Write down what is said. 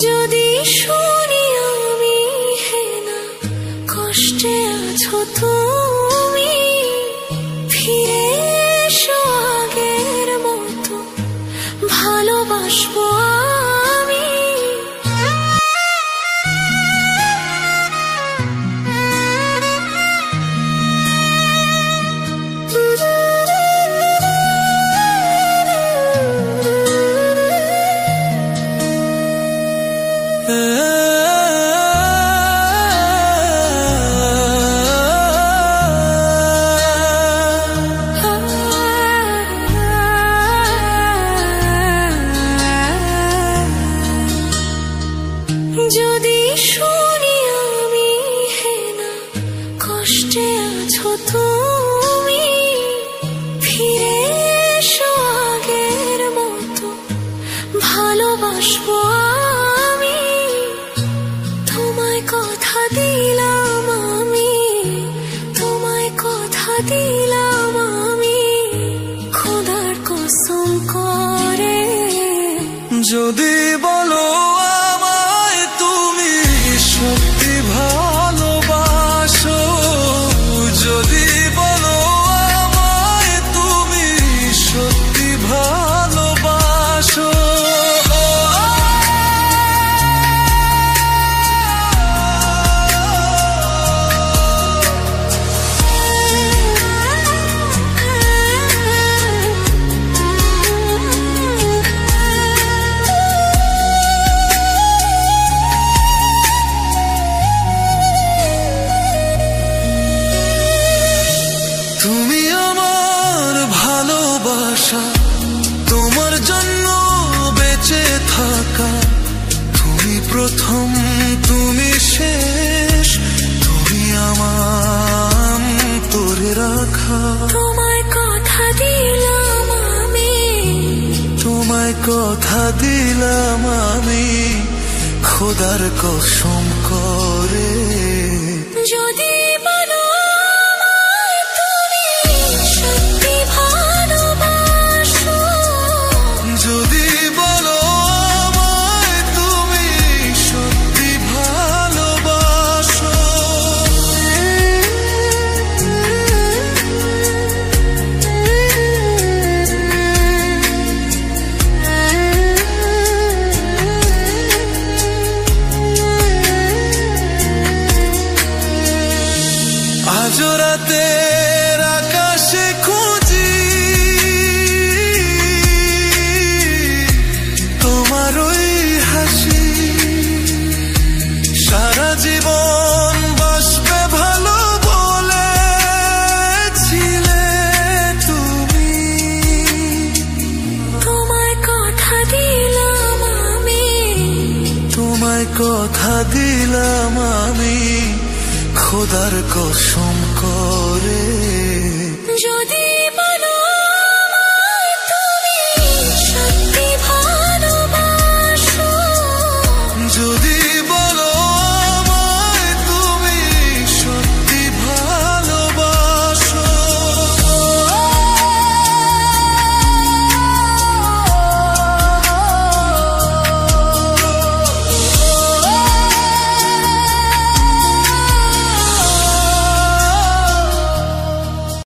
যদি শুনি আমি হেনা কষ্টে আছো তুমি, ফিরে এসো আগের মতো ভালোবাসবো আমি। যদি শুনি আমি হেনা কষ্টে আছো তুমি, ফিরে এসো আগের মতো ভালোবাসবো আমি। তোমায় কথা দিলাম আমি, তোমায় কথা দিলাম আমি, খোদার কসম করে। যদি বলো আমায় তুমি সত্যি ভালোবাসো, যদি বলো আমায় তুমি সত্যি ভালোবাসো, তুমি আমার ভালোবাসা, তোমার জন্য বেঁচে থাকা, তুমি প্রথম তুমি শেষ, তুমি আমার তোরে রাখা। তোমায় কথা দিলাম আমি, তোমায় কথা দিলাম আমি, খোদার কসম করে। যদি বলো আমায় তুমি সত্যি ভালোবাসো, যদি বলো আমায় তুমি সত্যি ভালোবাসো, আজ রাতের আকাশে খুঁজি তোমার ওই হাসি, সারা জীবন বাসবে ভালো বলেছিলে তুমি। তোমায় কথা দিলাম আমি, তোমায় কথা দিলাম আমি, খোদার কসম করে। যদি